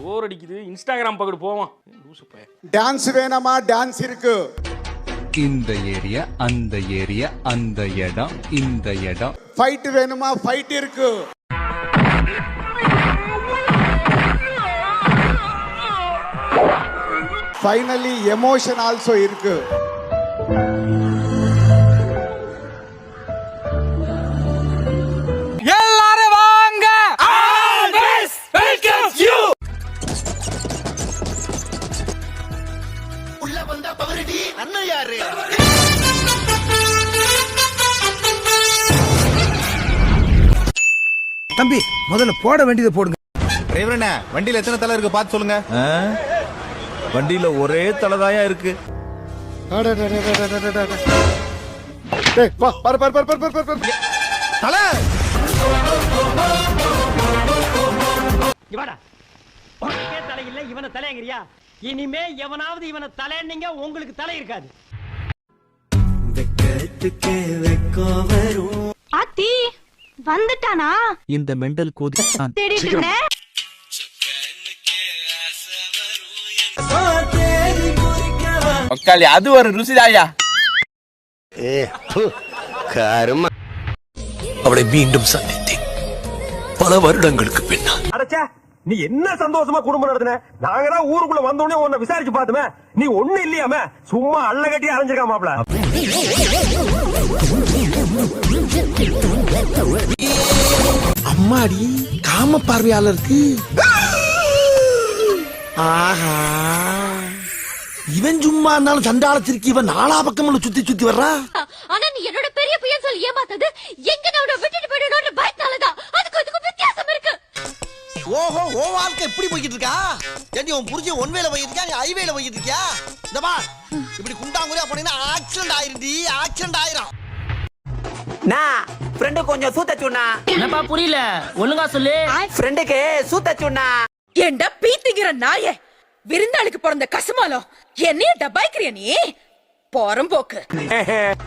போர் அடிக்குது, இன்ஸ்டாகிராம் பக்கத்து போவோம். டான்ஸ் வேணாமா? டான்ஸ் இருக்கு. இந்த ஏரியா, அந்த ஏரியா, அந்த இடம், இந்த இடம். ஃபைட் வேணுமா? ஃபைட் இருக்கு. ஃபைனலி எமோஷன் ஆல்சோ இருக்கு. எல்லாரும் வாங்க. Always welcomes you. உள்ள வந்தா பவரடி அண்ணன் யாரு? தம்பி முதல்ல போட வேண்டியதை போடுங்க. டிரைவரண்ணே, வண்டியில எத்தனை தலை இருக்கு பார்த்து சொல்லுங்க. வண்டியில ஒரே தலைதாயா இருக்கு. தலை இவடா உனக்கே தலை இல்ல, இவனை தலையங்கிறியா? இனிமே எவனாவது இவனை தலைன்னீங்க உங்களுக்கு தலை இருக்காது. ஆத்தி வந்துட்டானா? இந்த மெண்டல் கோதி தேடிட்டு இருந்தேன். உக்காலி அது ஒரு ருசிதாயா. கரும. அவளை மீண்டும் சந்தித்தேன் பல வருடங்களுக்கு பின்னால். அடச்சே, நீ என்ன சந்தோஷமா குடும்பம் நடத்துன? நாங்க தான் ஊருக்குள்ள வந்தோடனே உன்னை விசாரிச்சு பார்த்துமே, நீ ஒண்ணு இல்லையாம சும்மா அள்ள கட்டி அரைஞ்சிருக்கா மாப்ள. அம்மாடி காம பார்வையாளருக்கு. ஆஹா, இவன் சும்மா இருந்தாலும் சண்டாளத்திற்கு இவன் நாலா பக்கம் சுத்தி சுத்தி வர்றா. ஆனா நீ என்னோட பெரிய பையன் சொல்லி ஏமாத்தது எங்க நான் விட்டுட்டு போயிடணும்னு பயத்தாலதான். அதுக்கு வித்தியாசம் இருக்கு. ஓஹோ, ஓ வாழ்க்கை எப்படி போய்கிட்டு இருக்கா? ஏண்டி உன் புரிஞ்சு ஒன் வேல போய்கிட்டு இருக்கா, நீ ஐவேல போய்கிட்டு இருக்கியா? இந்த பா இப்படி குண்டாங்குறியா போனீங்கன்னா ஆக்சிடென்ட் ஆயிருந்தி, ஆக்சிடென்ட் ஆயிரும். நான் ஃப்ரெண்டு கொஞ்சம் சூத்தச்சுண்ணா. என்னப்பா புரியல, ஒழுங்கா சொல்லு. ஃப்ரெண்டுக்கு சூத்தச்சுண்ணா. ஏண்டா பீத்திக்கிற நாயே, விருந்தாளுக்கு பிறந்த கசுமாலம் என்னைய டபாய்க்கிறிய நீ? போறம்போக்கு.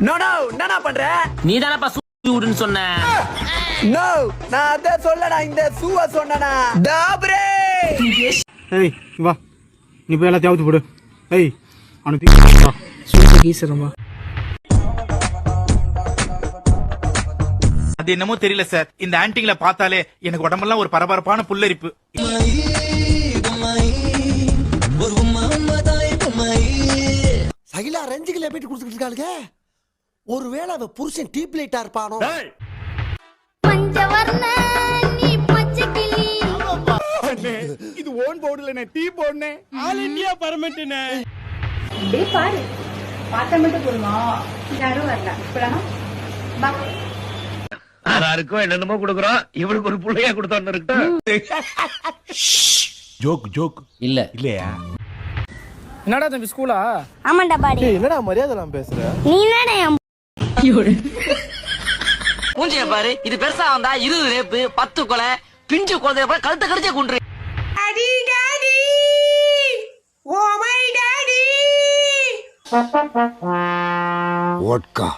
நோ நோ, என்னடா பண்ற? நீ தானப்பா சூடுன்னு சொன்ன. நோ, நான் அத சொல்லடா, இந்த சூவ சொன்னனா. டாப்ரே. ஏய் வா, நீ போய் எல்லாத்தையும் அவுத்து போடு. ஏய் அவனுக்கு சூப்பர் கீசரமா. அது என்னமோ தெரியல சார், இந்த ஆன்டிங்களை பார்த்தாலே எனக்கு உடம்பெல்லாம் ஒரு பரபரப்பான புல்லரிப்பு. சகிலா ரஞ்சிகளை பேட்டி கொடுத்துட்டு இருக்காளுங்க. ஒருவேளை அவ புருஷன் டீப் லைட்டா இருப்பானோ? இது ஓன் போர்டுல டீ போடுனே, ஆல் இந்தியா பர்மிட்னே. டேய் பாரு, பாட்ட மட்டும் போடுமா? யாரும் வரல. இப்பலாம் பா. யாருக்கும் என்னென்னமோ கொடுக்குறோம், இவளுக்கு ஒரு புள்ளையா கொடுத்தோன்னு இருக்கு. ஜோக் ஜோக் இல்ல இல்லையா? என்னடா தம்பி ஸ்கூலா? ஆமாண்டா பாடி. என்னடா மரியாதை நான் பேசுறேன். நீ என்னடா மூஞ்சிய பாரு, இது பெருசா வந்தா 20 ரேப்பு, 10 கொலை, பிஞ்சு குழந்தை கழுத்தை கடிச்சே கொண்டு. Daddy daddy, oh my daddy. Vodka.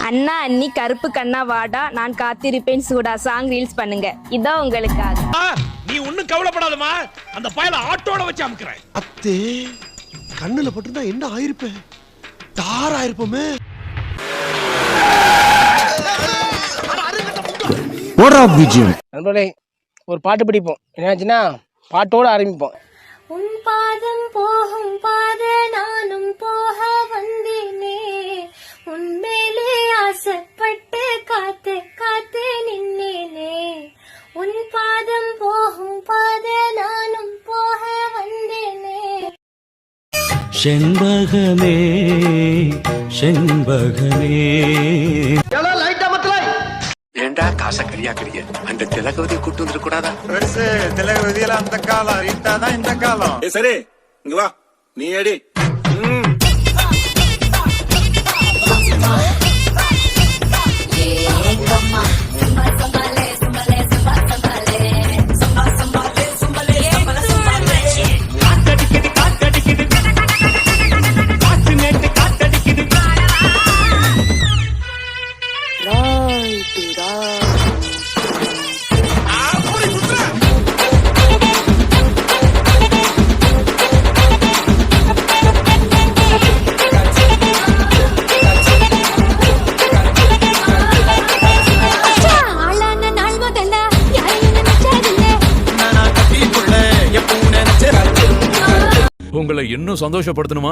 அண்ணா அண்ணி கருப்பு கண்ணா வாடா, நான் காத்திருப்பேன் சூடா சாங் ரீல்ஸ் பண்ணுங்க. இதான் உங்களுக்காக. நீ ஒண்ணும் கவலைப்படாதமா, அந்த பயல ஆட்டோட வச்சு அமுக்குறேன். அத்தே கண்ணுல பட்டுனா என்ன ஆயிருப்பேன்? தார் ஆயிருப்போமே. போடா பிஜிஎம். நண்பர்களே ஒரு பாட்டு பிடிப்போம். என்னாச்சுன்னா பாட்டோட ஆரம்பிப்போம். உன் பாதம் போகும் பாத நானும் போக வந்தேனே, உன்மேலே ஆசைப்பட்டு காத்து காத்து நின்னேனே. உன் பாதம் போகும் பாத நானும் போக வந்தேனே. செண்பகமே செண்பகமே. ஏண்டா காசை கரியாக்குறீங்க? அந்த திலகவதியை கூட்டு வந்துட கூடாதா? திலகவதியில அந்த காலம் இட்டாதான் இந்த காலம். சரி இங்க வா, நீ அடி. ராய் உங்களை இன்னும் சந்தோஷப்படுத்தணுமா?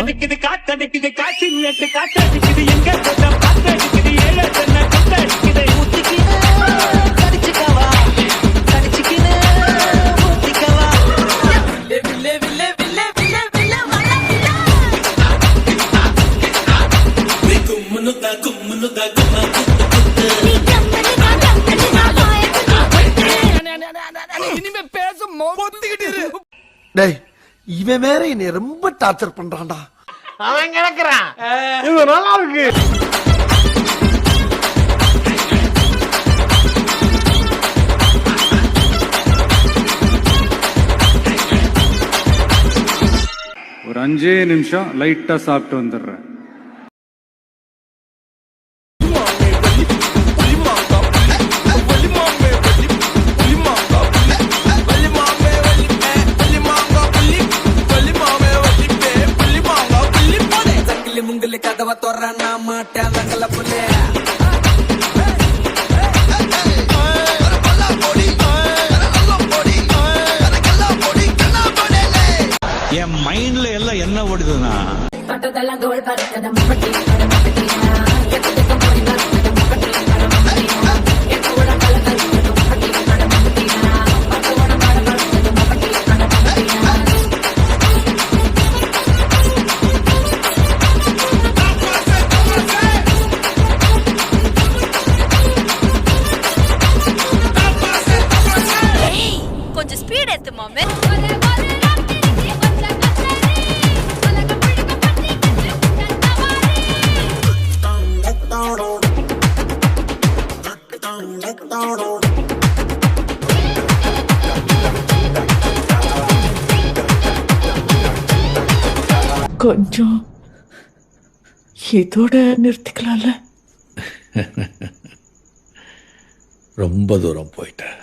டேய் இவன் வேற என்னை ரொம்ப டார்ச்சர் பண்றான்டா. அவன் கிடக்குறான். இது நல்லா இருக்கு. ஒரு 5 நிமிஷம் லைட்டா சாப்பிட்டு வந்துடுறேன். கதவை தோற நான் மாட்டேன் வெங்கல புள்ளே. என் மைண்ட்ல எல்லாம் என்ன ஓடுதுன்னா கொஞ்சம் ஸ்பீட் ஏத்து மாமே. கொஞ்சம் இதோட நிறுத்திக்கலாம்ல. ரொம்ப தூரம் போயிட்டேன்.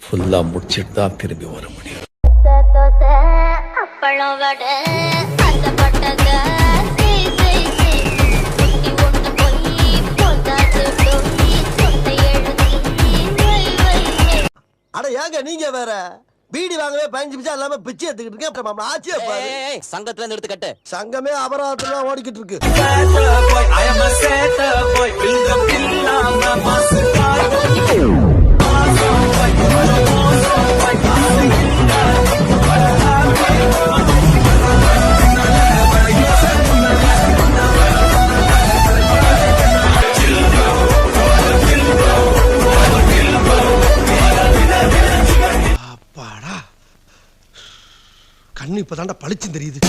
ஃபுல்லா முடிச்சிட்டு தான் திரும்பி வர முடியும். அட ஏங்க நீங்க வேற பீடி வாங்கவே 15 நிமிஷம் இல்லாம பிச்சை எடுத்துக்கிட்டு இருக்கேன். ஆச்சியே பாரு. சங்கத்துல நிறுத்து கட்டு. சங்கமே அபராதத்துல ஓடிக்கிட்டு இருக்கு. கண்ணு இப்பதான்டா பளிச்சு தெரியுது.